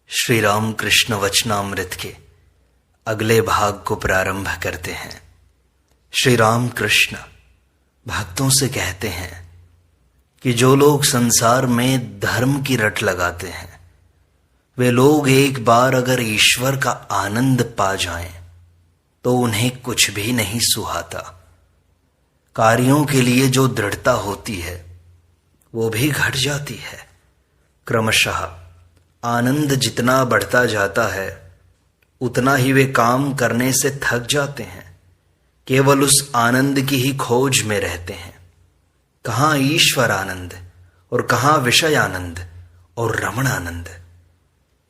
श्री राम कृष्ण वचनामृत के अगले भाग को प्रारंभ करते हैं। श्री राम कृष्ण भक्तों से कहते हैं कि जो लोग संसार में धर्म की रट लगाते हैं, वे लोग एक बार अगर ईश्वर का आनंद पा जाएं तो उन्हें कुछ भी नहीं सुहाता। कार्यों के लिए जो दृढ़ता होती है वो भी घट जाती है। क्रमशः आनंद जितना बढ़ता जाता है उतना ही वे काम करने से थक जाते हैं, केवल उस आनंद की ही खोज में रहते हैं। कहाँ ईश्वर आनंद और कहाँ विषय आनंद और रमण आनंद।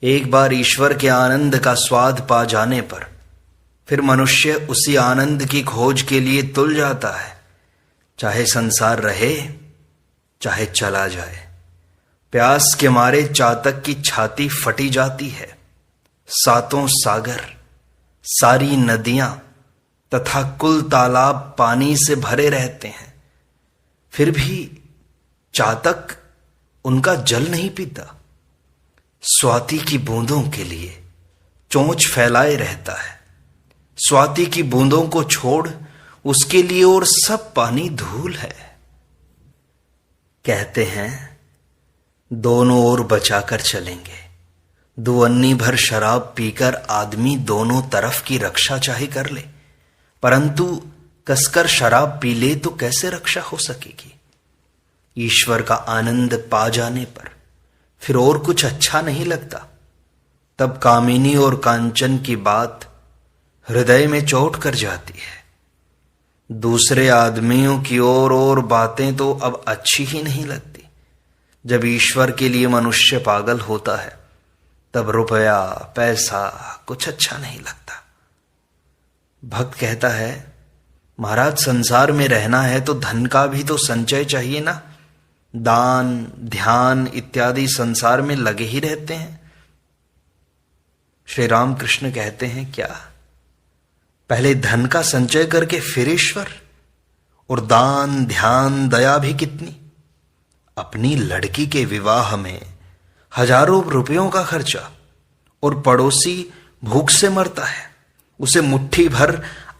एक बार ईश्वर के आनंद का स्वाद पा जाने पर फिर मनुष्य उसी आनंद की खोज के लिए तुल जाता है, चाहे संसार रहे चाहे चला जाए। प्यास के मारे चातक की छाती फटी जाती है। सातों सागर, सारी नदियां तथा कुल तालाब पानी से भरे रहते हैं, फिर भी चातक उनका जल नहीं पीता। स्वाति की बूंदों के लिए चोंच फैलाए रहता है। स्वाति की बूंदों को छोड़ उसके लिए और सब पानी धूल है। कहते हैं दोनों ओर बचाकर चलेंगे। दुअन्नी भर शराब पीकर आदमी दोनों तरफ की रक्षा चाहे कर ले, परंतु कसकर शराब पी ले तो कैसे रक्षा हो सकेगी। ईश्वर का आनंद पा जाने पर फिर और कुछ अच्छा नहीं लगता। तब कामिनी और कांचन की बात हृदय में चोट कर जाती है। दूसरे आदमियों की और बातें तो अब अच्छी ही नहीं लगती। जब ईश्वर के लिए मनुष्य पागल होता है तब रुपया पैसा कुछ अच्छा नहीं लगता। भक्त कहता है, महाराज संसार में रहना है तो धन का भी तो संचय चाहिए ना। दान ध्यान इत्यादि संसार में लगे ही रहते हैं। श्री राम कृष्ण कहते हैं, क्या पहले धन का संचय करके फिर ईश्वर? और दान ध्यान दया भी कितनी। अपनी लड़की के विवाह में हजारों रुपयों का खर्चा और पड़ोसी भूख से मरता है, उसे मुट्ठी भर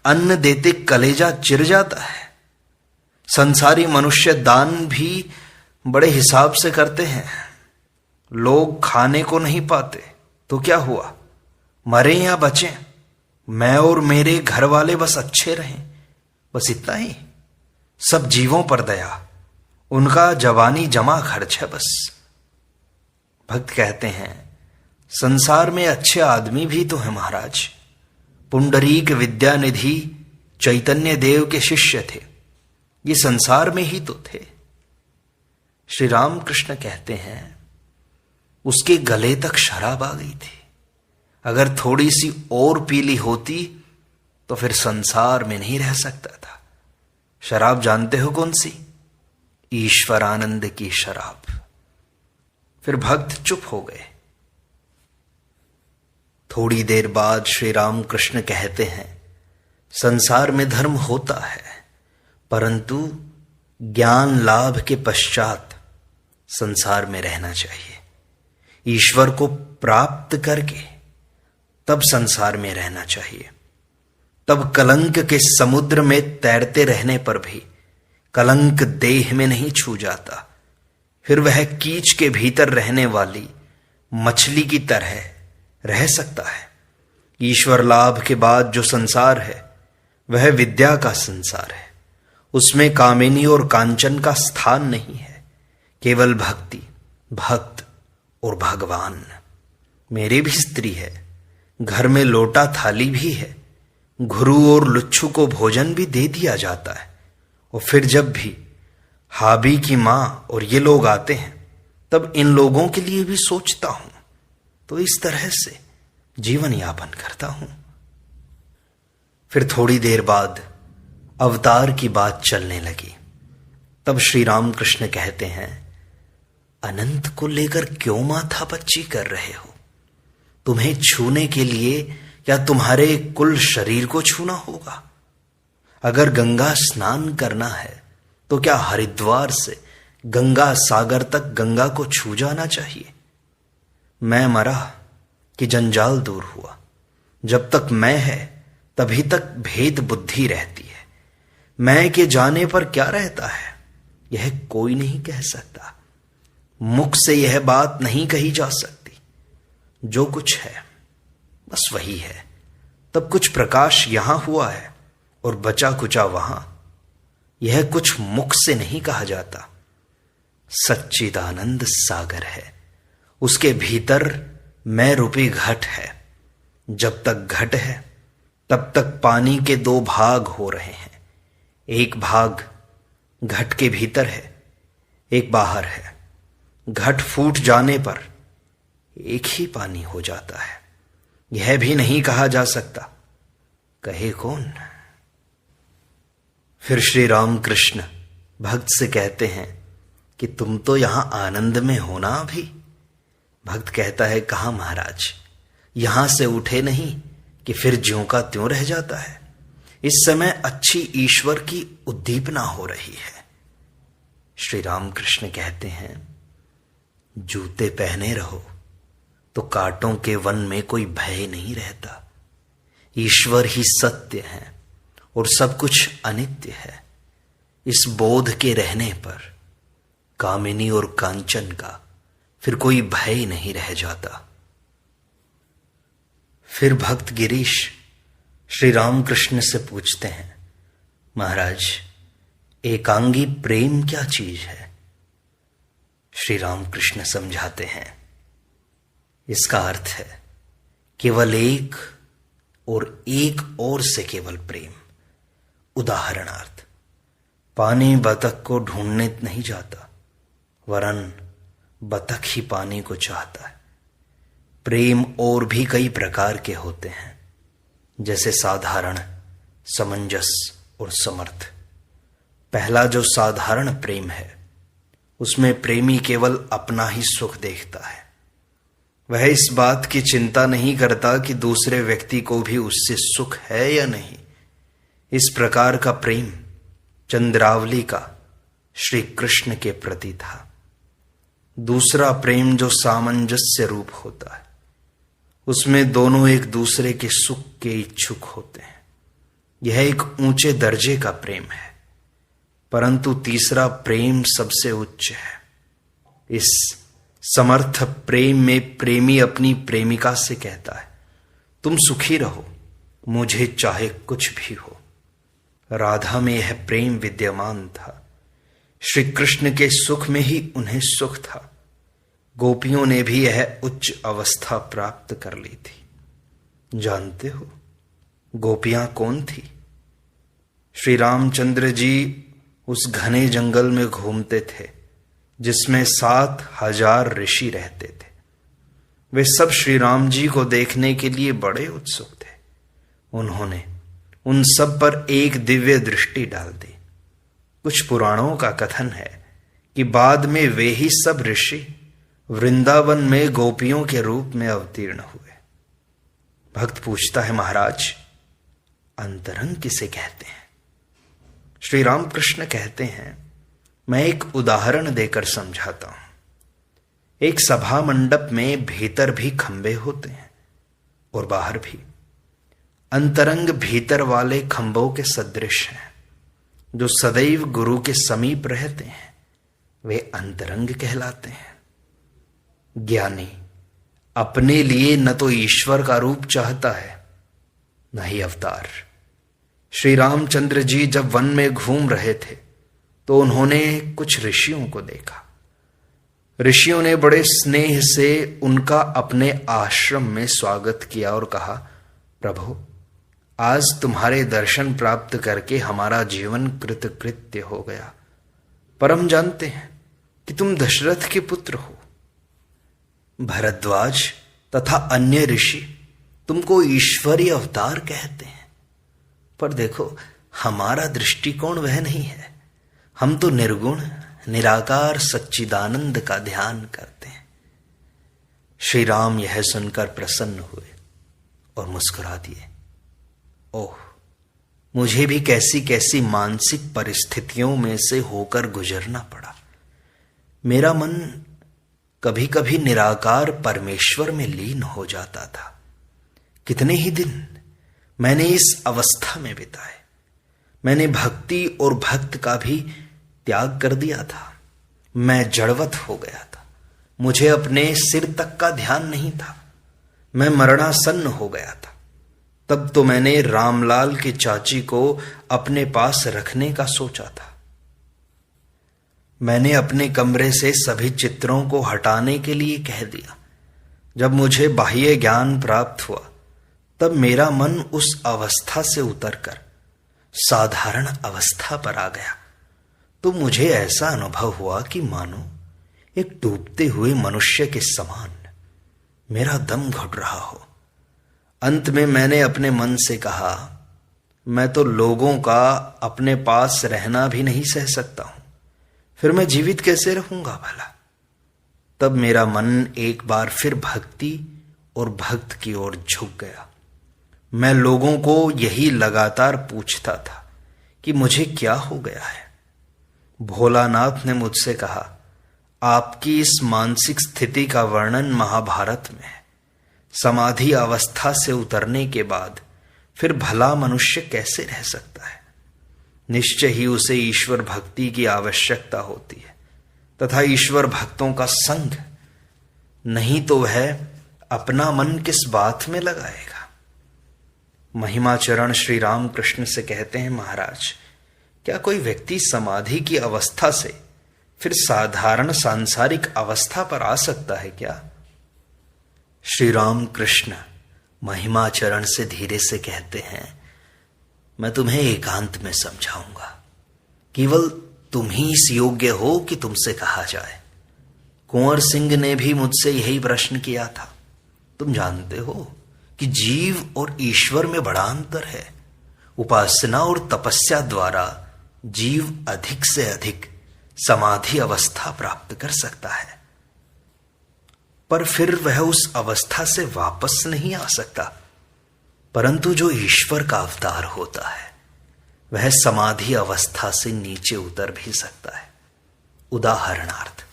अन्न देते कलेजा चिर जाता है। संसारी मनुष्य दान भी बड़े हिसाब से करते हैं। लोग खाने को नहीं पाते तो क्या हुआ, मरे या बचें, मैं और मेरे घर वाले बस अच्छे रहें, बस इतना ही। सब जीवों पर दया, उनका जवानी जमा खर्च है बस। भक्त कहते हैं, संसार में अच्छे आदमी भी तो है महाराज। पुंडरीक विद्यानिधि चैतन्य देव के शिष्य थे, ये संसार में ही तो थे। श्री राम कृष्ण कहते हैं, उसके गले तक शराब आ गई थी। अगर थोड़ी सी और पीली होती तो फिर संसार में नहीं रह सकता था। शराब जानते हो कौन सी? ईश्वर आनंद की शराब। फिर भक्त चुप हो गए। थोड़ी देर बाद श्री राम कृष्ण कहते हैं, संसार में धर्म होता है, परंतु ज्ञान लाभ के पश्चात संसार में रहना चाहिए। ईश्वर को प्राप्त करके तब संसार में रहना चाहिए। तब कलंक के समुद्र में तैरते रहने पर भी कलंक देह में नहीं छू जाता। फिर वह कीच के भीतर रहने वाली मछली की तरह रह सकता है। ईश्वर लाभ के बाद जो संसार है वह विद्या का संसार है। उसमें कामिनी और कांचन का स्थान नहीं है, केवल भक्ति, भक्त और भगवान। मेरी भी स्त्री है, घर में लोटा थाली भी है, घुरू और लुच्छू को भोजन भी दे दिया जाता है। और फिर जब भी हाबी की मां और ये लोग आते हैं तब इन लोगों के लिए भी सोचता हूं, तो इस तरह से जीवन यापन करता हूं। फिर थोड़ी देर बाद अवतार की बात चलने लगी। तब श्री राम कृष्ण कहते हैं, अनंत को लेकर क्यों माथापच्ची कर रहे हो? तुम्हें छूने के लिए या तुम्हारे कुल शरीर को छूना होगा? अगर गंगा स्नान करना है तो क्या हरिद्वार से गंगा सागर तक गंगा को छू जाना चाहिए? मैं मरा कि जंजाल दूर हुआ। जब तक मैं है तभी तक भेद बुद्धि रहती है। मैं के जाने पर क्या रहता है यह कोई नहीं कह सकता। मुख से यह बात नहीं कही जा सकती। जो कुछ है बस वही है। तब कुछ प्रकाश यहां हुआ है और बचा कुचा वहां। यह कुछ मुख से नहीं कहा जाता। सच्चिदानंद सागर है, उसके भीतर मैं रूपी घट है। जब तक घट है तब तक पानी के दो भाग हो रहे हैं। एक भाग घट के भीतर है, एक बाहर है। घट फूट जाने पर एक ही पानी हो जाता है। यह भी नहीं कहा जा सकता, कहे कौन। फिर श्री राम कृष्ण भक्त से कहते हैं कि तुम तो यहां आनंद में हो ना अभी। भक्त कहता है, कहां महाराज, यहां से उठे नहीं कि फिर ज्यों का त्यों रह जाता है। इस समय अच्छी ईश्वर की उद्दीपना हो रही है। श्री राम कृष्ण कहते हैं, जूते पहने रहो तो कांटों के वन में कोई भय नहीं रहता। ईश्वर ही सत्य है और सब कुछ अनित्य है। इस बोध के रहने पर कामिनी और कांचन का फिर कोई भय नहीं रह जाता। फिर भक्त गिरीश श्री रामकृष्ण से पूछते हैं, महाराज एकांगी प्रेम क्या चीज है। श्री रामकृष्ण समझाते हैं, इसका अर्थ है केवल एक और से केवल प्रेम। उदाहरणार्थ, पानी बतख को ढूंढने नहीं जाता, वरन बतख ही पानी को चाहता है। प्रेम और भी कई प्रकार के होते हैं, जैसे साधारण, समंजस और समर्थ। पहला जो साधारण प्रेम है, उसमें प्रेमी केवल अपना ही सुख देखता है। वह इस बात की चिंता नहीं करता कि दूसरे व्यक्ति को भी उससे सुख है या नहीं। इस प्रकार का प्रेम चंद्रावली का श्री कृष्ण के प्रति था। दूसरा प्रेम जो सामंजस्य रूप होता है, उसमें दोनों एक दूसरे के सुख के इच्छुक होते हैं। यह एक ऊंचे दर्जे का प्रेम है। परंतु तीसरा प्रेम सबसे उच्च है। इस समर्थ प्रेम में प्रेमी अपनी प्रेमिका से कहता है, तुम सुखी रहो, मुझे चाहे कुछ भी हो। राधा में यह प्रेम विद्यमान था। श्री कृष्ण के सुख में ही उन्हें सुख था। गोपियों ने भी यह उच्च अवस्था प्राप्त कर ली थी। जानते हो गोपियां कौन थी? श्री रामचंद्र जी उस घने जंगल में घूमते थे जिसमें 7,000 ऋषि रहते थे। वे सब श्री राम जी को देखने के लिए बड़े उत्सुक थे। उन्होंने उन सब पर एक दिव्य दृष्टि डाल दी। कुछ पुराणों का कथन है कि बाद में वे ही सब ऋषि वृंदावन में गोपियों के रूप में अवतीर्ण हुए। भक्त पूछता है, महाराज अंतरंग किसे कहते हैं? श्री रामकृष्ण कहते हैं, मैं एक उदाहरण देकर समझाता हूं। एक सभा मंडप में भीतर भी खंबे होते हैं और बाहर भी। अंतरंग भीतर वाले खंभों के सदृश हैं, जो सदैव गुरु के समीप रहते हैं। वे अंतरंग कहलाते हैं। ज्ञानी अपने लिए न तो ईश्वर का रूप चाहता है, न ही अवतार। श्री रामचंद्र जी जब वन में घूम रहे थे तो उन्होंने कुछ ऋषियों को देखा। ऋषियों ने बड़े स्नेह से उनका अपने आश्रम में स्वागत किया और कहा, प्रभु आज तुम्हारे दर्शन प्राप्त करके हमारा जीवन कृतकृत्य हो गया। पर हम जानते हैं कि तुम दशरथ के पुत्र हो। भरद्वाज तथा अन्य ऋषि तुमको ईश्वरीय अवतार कहते हैं, पर देखो हमारा दृष्टिकोण वह नहीं है। हम तो निर्गुण निराकार सच्चिदानंद का ध्यान करते हैं। श्री राम यह सुनकर प्रसन्न हुए और मुस्कुरा दिए। ओह, मुझे भी कैसी कैसी मानसिक परिस्थितियों में से होकर गुजरना पड़ा। मेरा मन कभी कभी निराकार परमेश्वर में लीन हो जाता था। कितने ही दिन मैंने इस अवस्था में बिताए। मैंने भक्ति और भक्त का भी त्याग कर दिया था। मैं जड़वत हो गया था। मुझे अपने सिर तक का ध्यान नहीं था। मैं मरणासन्न हो गया था। तब तो मैंने रामलाल के चाची को अपने पास रखने का सोचा था। मैंने अपने कमरे से सभी चित्रों को हटाने के लिए कह दिया। जब मुझे बाह्य ज्ञान प्राप्त हुआ तब मेरा मन उस अवस्था से उतरकर साधारण अवस्था पर आ गया। तो मुझे ऐसा अनुभव हुआ कि मानो एक डूबते हुए मनुष्य के समान मेरा दम घुट रहा हो। अंत में मैंने अपने मन से कहा, मैं तो लोगों का अपने पास रहना भी नहीं सह सकता हूं, फिर मैं जीवित कैसे रहूंगा भला। तब मेरा मन एक बार फिर भक्ति और भक्त की ओर झुक गया। मैं लोगों को यही लगातार पूछता था कि मुझे क्या हो गया है। भोलानाथ ने मुझसे कहा, आपकी इस मानसिक स्थिति का वर्णन महाभारत में है। समाधि अवस्था से उतरने के बाद फिर भला मनुष्य कैसे रह सकता है। निश्चय ही उसे ईश्वर भक्ति की आवश्यकता होती है तथा ईश्वर भक्तों का संग, नहीं तो वह अपना मन किस बात में लगाएगा। महिमाचरण श्री राम कृष्ण से कहते हैं, महाराज क्या कोई व्यक्ति समाधि की अवस्था से फिर साधारण सांसारिक अवस्था पर आ सकता है क्या? श्री राम कृष्ण महिमाचरण से धीरे से कहते हैं, मैं तुम्हें एकांत में समझाऊंगा। केवल तुम ही इस योग्य हो कि तुमसे कहा जाए। कुंवर सिंह ने भी मुझसे यही प्रश्न किया था। तुम जानते हो कि जीव और ईश्वर में बड़ा अंतर है। उपासना और तपस्या द्वारा जीव अधिक से अधिक समाधि अवस्था प्राप्त कर सकता है, पर फिर वह उस अवस्था से वापस नहीं आ सकता। परंतु जो ईश्वर का अवतार होता है वह समाधि अवस्था से नीचे उतर भी सकता है। उदाहरणार्थ,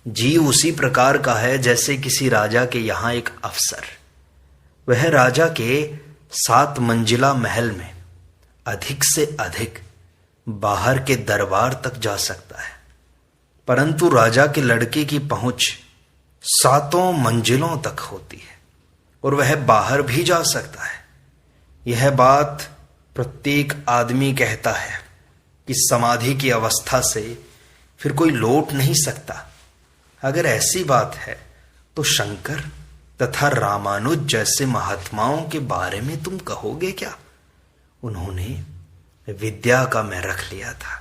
जीव उसी प्रकार का है जैसे किसी राजा के यहां एक अफसर। वह राजा के 7 मंजिला महल में अधिक से अधिक बाहर के दरबार तक जा सकता है, परंतु राजा के लड़के की पहुंच 7 मंजिलों तक होती है और वह बाहर भी जा सकता है। यह बात प्रत्येक आदमी कहता है कि समाधि की अवस्था से फिर कोई लौट नहीं सकता। अगर ऐसी बात है तो शंकर तथा रामानुज जैसे महात्माओं के बारे में तुम कहोगे क्या? उन्होंने विद्या का मैं रख लिया था।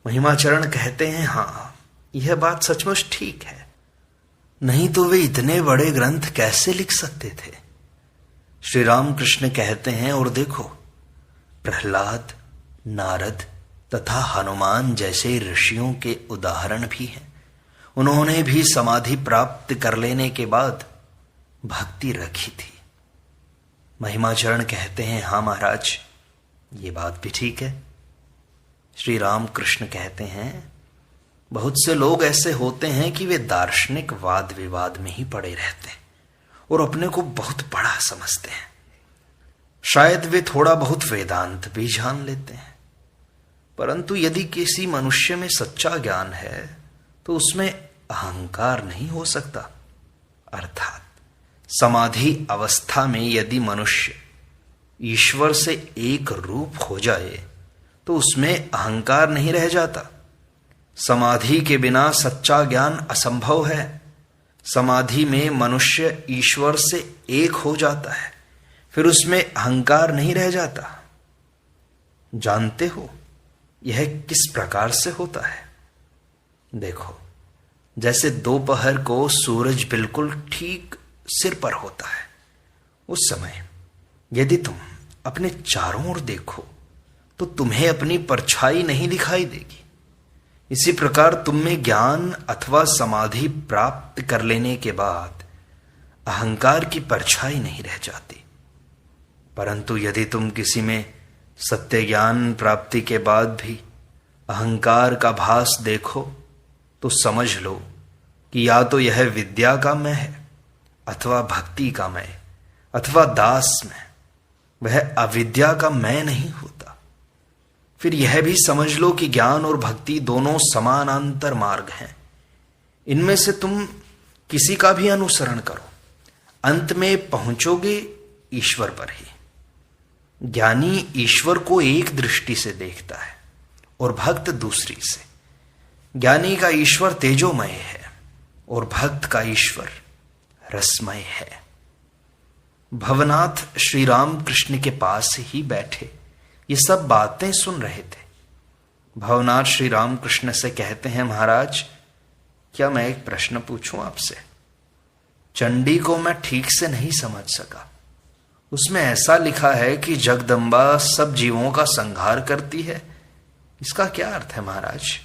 महिमाचरण कहते हैं, हाँ यह बात सचमुच ठीक है, नहीं तो वे इतने बड़े ग्रंथ कैसे लिख सकते थे। श्री राम कृष्ण कहते हैं, और देखो प्रहलाद, नारद तथा हनुमान जैसे ऋषियों के उदाहरण भी हैं। उन्होंने भी समाधि प्राप्त कर लेने के बाद भक्ति रखी थी। महिमाचरण कहते हैं, हाँ महाराज ये बात भी ठीक है। श्री राम कृष्ण कहते हैं, बहुत से लोग ऐसे होते हैं कि वे दार्शनिक वाद विवाद में ही पड़े रहते हैं और अपने को बहुत बड़ा समझते हैं। शायद वे थोड़ा बहुत वेदांत भी जान लेते हैं, परंतु यदि किसी मनुष्य में सच्चा ज्ञान है तो उसमें अहंकार नहीं हो सकता। अर्थात समाधि अवस्था में यदि मनुष्य ईश्वर से एक रूप हो जाए तो उसमें अहंकार नहीं रह जाता। समाधि के बिना सच्चा ज्ञान असंभव है। समाधि में मनुष्य ईश्वर से एक हो जाता है, फिर उसमें अहंकार नहीं रह जाता। जानते हो यह किस प्रकार से होता है? देखो, जैसे दोपहर को सूरज बिल्कुल ठीक सिर पर होता है, उस समय यदि तुम अपने चारों ओर देखो तो तुम्हें अपनी परछाई नहीं दिखाई देगी। इसी प्रकार तुम में ज्ञान अथवा समाधि प्राप्त कर लेने के बाद अहंकार की परछाई नहीं रह जाती। परंतु यदि तुम किसी में सत्य ज्ञान प्राप्ति के बाद भी अहंकार का भास देखो तो समझ लो कि या तो यह विद्या का मैं है, अथवा भक्ति का मैं, अथवा दास मैं, वह अविद्या का मैं नहीं होता। फिर यह भी समझ लो कि ज्ञान और भक्ति दोनों समानांतर मार्ग हैं। इनमें से तुम किसी का भी अनुसरण करो, अंत में पहुंचोगे ईश्वर पर ही। ज्ञानी ईश्वर को एक दृष्टि से देखता है और भक्त दूसरी से। ज्ञानी का ईश्वर तेजोमय है और भक्त का ईश्वर रसमय है। भवनाथ श्री राम कृष्ण के पास ही बैठे ये सब बातें सुन रहे थे। भवनाथ श्री राम कृष्ण से कहते हैं, महाराज क्या मैं एक प्रश्न पूछूं आपसे? चंडी को मैं ठीक से नहीं समझ सका। उसमें ऐसा लिखा है कि जगदम्बा सब जीवों का संहार करती है, इसका क्या अर्थ है महाराज?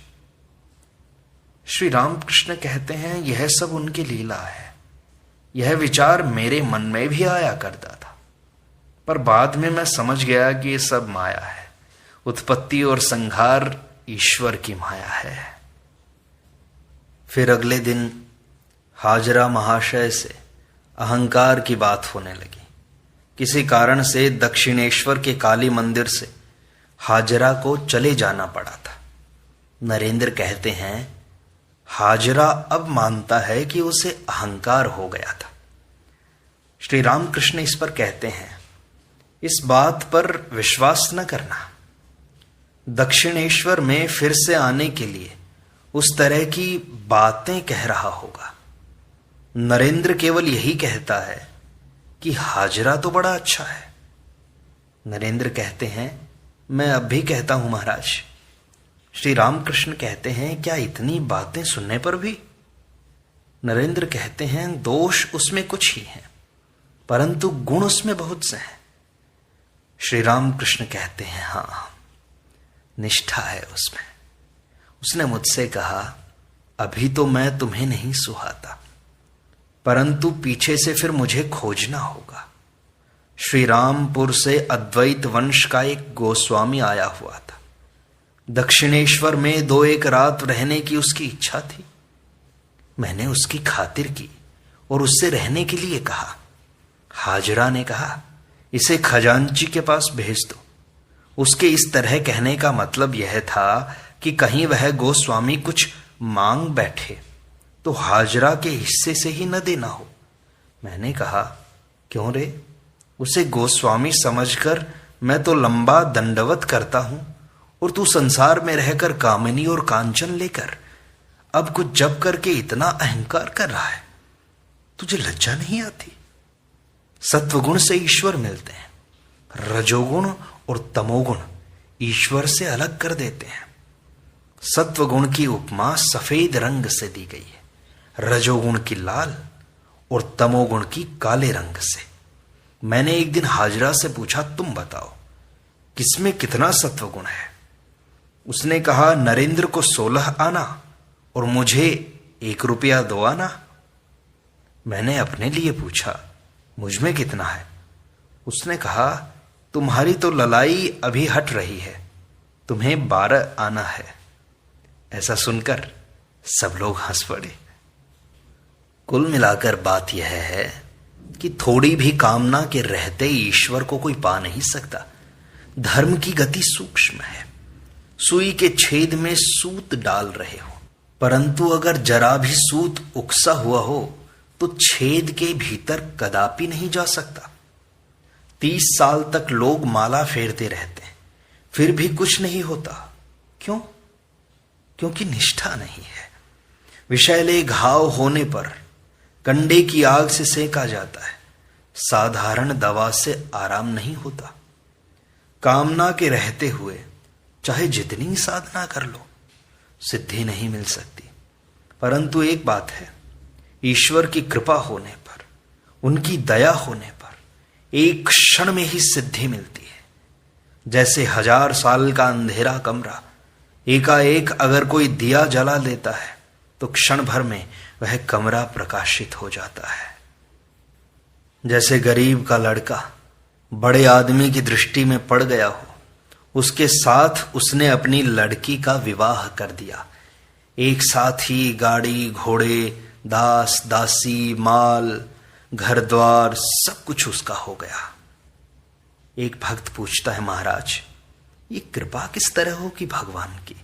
श्री रामकृष्ण कहते हैं, यह सब उनकी लीला है। यह विचार मेरे मन में भी आया करता था, पर बाद में मैं समझ गया कि यह सब माया है। उत्पत्ति और संहार ईश्वर की माया है। फिर अगले दिन हाजरा महाशय से अहंकार की बात होने लगी। किसी कारण से दक्षिणेश्वर के काली मंदिर से हाजरा को चले जाना पड़ा था। नरेंद्र कहते हैं, हाजरा अब मानता है कि उसे अहंकार हो गया था। श्री रामकृष्ण इस पर कहते हैं, इस बात पर विश्वास न करना। दक्षिणेश्वर में फिर से आने के लिए उस तरह की बातें कह रहा होगा। नरेंद्र केवल यही कहता है कि हाजरा तो बड़ा अच्छा है। नरेंद्र कहते हैं, मैं अब भी कहता हूं महाराज। श्री रामकृष्ण कहते हैं, क्या इतनी बातें सुनने पर भी? नरेंद्र कहते हैं, दोष उसमें कुछ ही है, परंतु गुण उसमें बहुत से हैं। श्री रामकृष्ण कहते हैं, हाँ निष्ठा है उसमें। उसने मुझसे कहा, अभी तो मैं तुम्हें नहीं सुहाता, परंतु पीछे से फिर मुझे खोजना होगा। श्री रामपुर से अद्वैत वंश का एक गोस्वामी आया हुआ था। दक्षिणेश्वर में 2-1 रात रहने की उसकी इच्छा थी। मैंने उसकी खातिर की और उससे रहने के लिए कहा। हाजरा ने कहा, इसे खजांची के पास भेज दो। उसके इस तरह कहने का मतलब यह था कि कहीं वह गोस्वामी कुछ मांग बैठे तो हाजरा के हिस्से से ही न देना हो। मैंने कहा, क्यों रे? उसे गोस्वामी समझकर मैं तो लंबा दंडवत करता हूं और तू संसार में रहकर कामिनी और कांचन लेकर अब कुछ जप करके इतना अहंकार कर रहा है। तुझे लज्जा नहीं आती? सत्वगुण से ईश्वर मिलते हैं, रजोगुण और तमोगुण ईश्वर से अलग कर देते हैं। सत्वगुण की उपमा सफेद रंग से दी गई है, रजोगुण की लाल और तमोगुण की काले रंग से। मैंने एक दिन हाजरा से पूछा, तुम बताओ किसमें कितना सत्वगुण है? उसने कहा, नरेंद्र को 16 आना और मुझे 1 रुपया 2 आना। मैंने अपने लिए पूछा, मुझ में कितना है? उसने कहा, तुम्हारी तो ललाई अभी हट रही है, तुम्हें 12 आना है। ऐसा सुनकर सब लोग हंस पड़े। कुल मिलाकर बात यह है कि थोड़ी भी कामना के रहते ईश्वर को कोई पा नहीं सकता। धर्म की गति सूक्ष्म है। सुई के छेद में सूत डाल रहे हो, परंतु अगर जरा भी सूत उकसा हुआ हो तो छेद के भीतर कदापि नहीं जा सकता। 30 साल तक लोग माला फेरते रहते हैं, फिर भी कुछ नहीं होता। क्यों? क्योंकि निष्ठा नहीं है। विषैले घाव होने पर कंडे की आग से सेका जाता है, साधारण दवा से आराम नहीं होता। कामना के रहते हुए चाहे जितनी साधना कर लो, सिद्धि नहीं मिल सकती। परंतु एक बात है, ईश्वर की कृपा होने पर, उनकी दया होने पर एक क्षण में ही सिद्धि मिलती है। जैसे 1000 साल का अंधेरा कमरा एकाएक अगर कोई दिया जला देता है तो क्षण भर में वह कमरा प्रकाशित हो जाता है। जैसे गरीब का लड़का बड़े आदमी की दृष्टि में पड़ गया हो, उसके साथ उसने अपनी लड़की का विवाह कर दिया। एक साथ ही गाड़ी घोड़े दास दासी, माल, घर द्वार सब कुछ उसका हो गया। एक भक्त पूछता है, महाराज ये कृपा किस तरह हो कि भगवान की?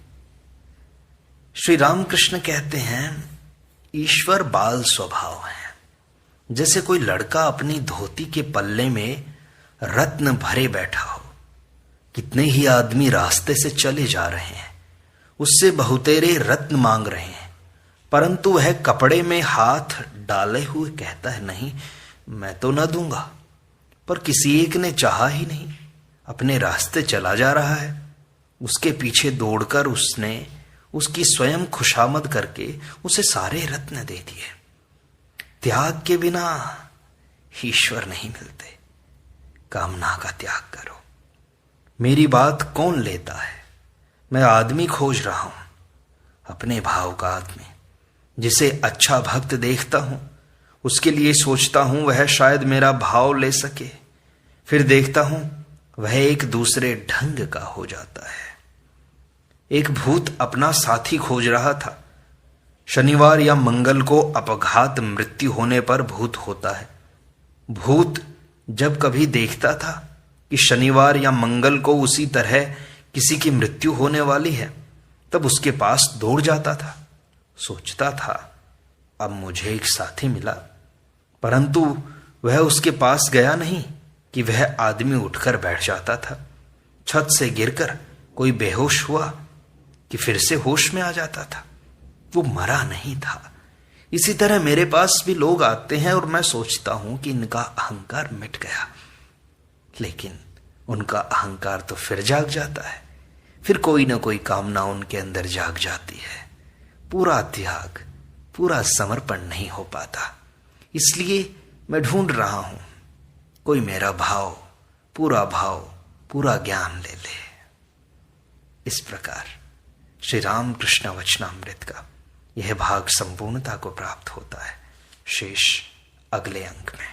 श्री रामकृष्ण कहते हैं, ईश्वर बाल स्वभाव है। जैसे कोई लड़का अपनी धोती के पल्ले में रत्न भरे बैठा हो। कितने ही आदमी रास्ते से चले जा रहे हैं, उससे बहुतेरे रत्न मांग रहे हैं, परंतु वह कपड़े में हाथ डाले हुए कहता है, नहीं मैं तो न दूंगा। पर किसी एक ने चाहा ही नहीं, अपने रास्ते चला जा रहा है। उसके पीछे दौड़कर उसने उसकी स्वयं खुशामद करके उसे सारे रत्न दे दिए। त्याग के बिना ईश्वर नहीं मिलते। कामना का त्याग करो। मेरी बात कौन लेता है? मैं आदमी खोज रहा हूं, अपने भाव का आदमी, जिसे अच्छा भक्त देखता हूं, उसके लिए सोचता हूं वह शायद मेरा भाव ले सके। फिर देखता हूं वह एक दूसरे ढंग का हो जाता है। एक भूत अपना साथी खोज रहा था। शनिवार या मंगल को अपघात मृत्यु होने पर भूत होता है। भूत जब कभी देखता था कि शनिवार या मंगल को उसी तरह किसी की मृत्यु होने वाली है, तब उसके पास दौड़ जाता था। सोचता था अब मुझे एक साथी मिला, परंतु वह उसके पास गया नहीं कि वह आदमी उठकर बैठ जाता था। छत से गिरकर कोई बेहोश हुआ कि फिर से होश में आ जाता था। वो मरा नहीं था। इसी तरह मेरे पास भी लोग आते हैं और मैं सोचता हूं कि इनका अहंकार मिट गया, लेकिन उनका अहंकार तो फिर जाग जाता है। फिर कोई ना कोई कामना उनके अंदर जाग जाती है। पूरा त्याग, पूरा समर्पण नहीं हो पाता। इसलिए मैं ढूंढ रहा हूं कोई मेरा भाव, पूरा ज्ञान ले ले। इस प्रकार श्री रामकृष्ण वचनामृत का यह भाग संपूर्णता को प्राप्त होता है। शेष अगले अंक में।